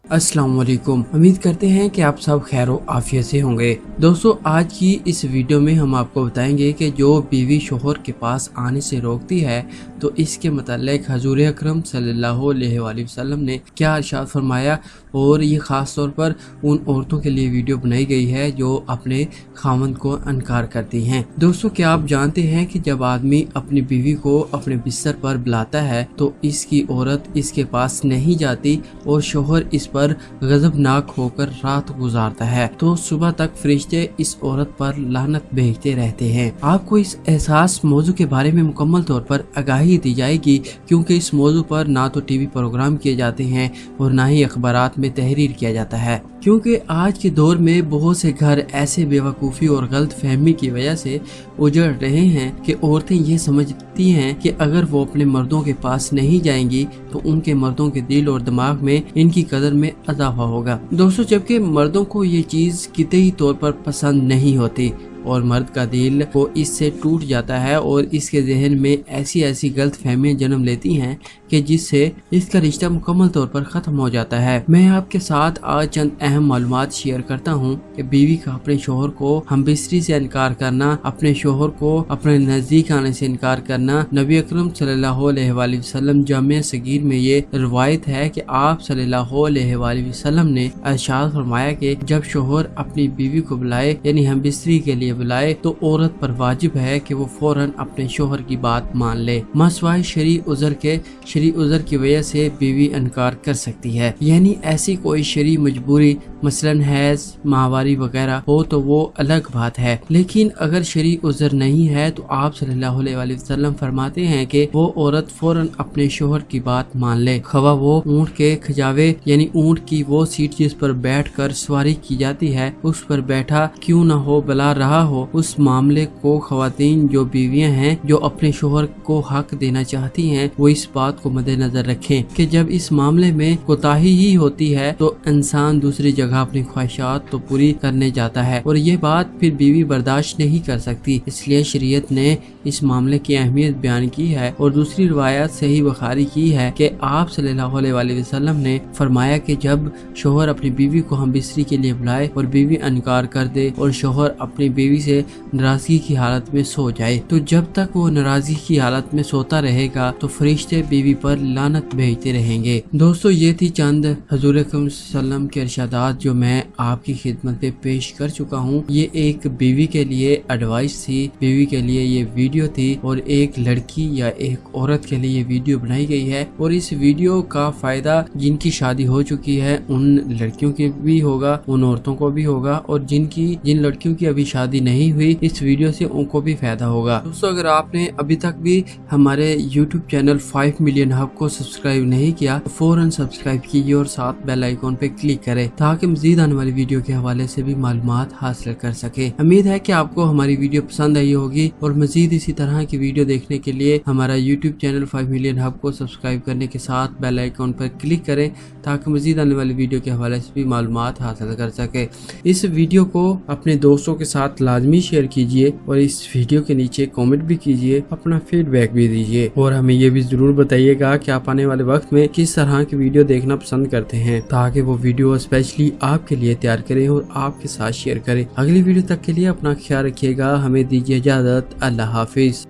अस्सलाम वालेकुम। उम्मीद करते हैं कि आप सब खैर आफियत से होंगे। दोस्तों, आज की इस वीडियो में हम आपको बताएंगे कि जो बीवी शोहर के पास आने से रोकती है तो इसके मतलब हजूर अकरम सल्लल्लाहु अलैहि वसल्लम ने क्या इरशाद फरमाया, और ये ख़ास तौर पर उन औरतों के लिए वीडियो बनाई गई है जो अपने खामंद को इनकार करती हैं। दोस्तों, क्या आप जानते हैं कि जब आदमी अपनी बीवी को अपने बिस्तर पर बुलाता है तो इसकी औरत इसके पास नहीं जाती और शोहर इस पर गजबनाक होकर रात गुजारता है तो सुबह तक फरिश्ते इस औरत पर लानत भेजते रहते हैं। आपको इस एहसास मौजू के बारे में मुकम्मल तौर पर आगाही दी जाएगी, क्योंकि इस मौजू पर ना तो टीवी प्रोग्राम किए जाते हैं और ना ही अखबारात में तहरीर किया जाता है, क्योंकि आज के दौर में बहुत से घर ऐसे बेवकूफ़ी और गलत फहमी की वजह से उजड़ रहे हैं कि औरतें ये समझती हैं कि अगर वो अपने मर्दों के पास नहीं जाएंगी तो उनके मर्दों के दिल और दिमाग में इनकी कदर में इजाफा होगा। दोस्तों, जबकि मर्दों को ये चीज़ कितई तौर पर पसंद नहीं होती और मर्द का दिल वो इससे टूट जाता है और इसके जहन में ऐसी ऐसी गलत फहमियाँ जन्म लेती हैं कि जिससे इसका रिश्ता मुकम्मल तौर पर ख़त्म हो जाता है। मैं आपके साथ आज चंद अहम मालूमात शेयर करता हूँ कि बीवी का अपने शोहर को हमबिस्तरी से इनकार करना, अपने शोहर को अपने नज़दीक आने से इनकार करना। नबी अकरम सल्लल्लाहु अलैहि वसल्लम जामिया सगीर में ये रवायत है कि आप सल्लल्लाहु अलैहि वसल्लम ने इरशाद फरमाया कि जब शोहर अपनी बीवी को बुलाए यानी हमबिस्तरी के लिए बुलाए तो औरत पर वाजिब है कि वो फौरन अपने शोहर की बात मान ले। मसवाए शरी उज़र की वजह से बीवी इनकार कर सकती है, यानी ऐसी कोई शरी मजबूरी मसलन हैज, माहवारी वगैरह हो तो वो अलग बात है। लेकिन अगर शरी उज़र नहीं है तो आप सल्लल्लाहु अलैहि वसल्लम फरमाते हैं कि वो औरत फौरन अपने शोहर की बात मान ले, खवा वो ऊँट के खजावे यानी ऊँट की वो सीट जिस पर बैठ कर सवारी की जाती है उस पर बैठा क्यों न हो बुला रहा हो। उस मामले को खवातीन जो बीवियां हैं जो अपने शोहर को हक देना चाहती हैं वो इस बात को मद्देनजर रखें कि जब इस मामले में कोताही ही होती है तो इंसान दूसरी जगह अपनी ख्वाहिशात तो पूरी करने जाता है और ये बात फिर बीवी बर्दाश्त नहीं कर सकती। इसलिए शरीयत ने इस मामले की अहमियत बयान की है और दूसरी रिवायत सही बुखारी की है कि आप सल्लल्लाहु अलैहि वसल्लम ने फरमाया कि जब शोहर अपनी बीवी को हमबिस्तरी के लिए बुलाए और बीवी इनकार कर दे और शोहर अपनी बीवी से नाराजगी की हालत में सो जाए तो जब तक वो नाराजगी की हालत में सोता रहेगा तो फरिश्ते बीवी पर लानत भेजते रहेंगे। दोस्तों, ये थी चंद हजूर अकरम सल्लम के इरशादात जो मैं आपकी खिदमत पे पेश कर चुका हूँ। ये एक बीवी के लिए एडवाइस थी, बीवी के लिए ये वीडियो थी और एक लड़की या एक औरत के लिए ये वीडियो बनाई गई है और इस वीडियो का फायदा जिनकी शादी हो चुकी है उन लड़कियों की भी होगा, उन औरतों को भी होगा, और जिन लड़कियों की अभी शादी नहीं हुई इस वीडियो से उनको भी फायदा होगा। दोस्तों, अगर आपने अभी तक भी हमारे YouTube चैनल 5 मिलियन हब को सब्सक्राइब नहीं किया तो फौरन सब्सक्राइब कीजिए और साथ बेल आइकॉन पे क्लिक करें ताकि मजीद आने वाली वीडियो के हवाले से भी मालूमात हासिल कर सके। उम्मीद है कि आपको हमारी वीडियो पसंद आई होगी और मजीद इसी तरह की वीडियो देखने के लिए हमारा YouTube चैनल 5 मिलियन हब को सब्सक्राइब करने के साथ बेल आइकॉन पर क्लिक करें ताकि मजीद आने वाली वीडियो के हवाले से भी मालूमात हासिल कर सके। इस वीडियो को अपने दोस्तों के साथ लाजमी शेयर कीजिए और इस वीडियो के नीचे कमेंट भी कीजिए, अपना फीडबैक भी दीजिए और हमें ये भी जरूर बताइएगा कि आप आने वाले वक्त में किस तरह की वीडियो देखना पसंद करते हैं ताकि वो वीडियो स्पेशली आपके लिए तैयार करें और आपके साथ शेयर करें। अगली वीडियो तक के लिए अपना ख्याल रखिएगा। हमें दीजिए इजाजत। अल्लाह हाफिज।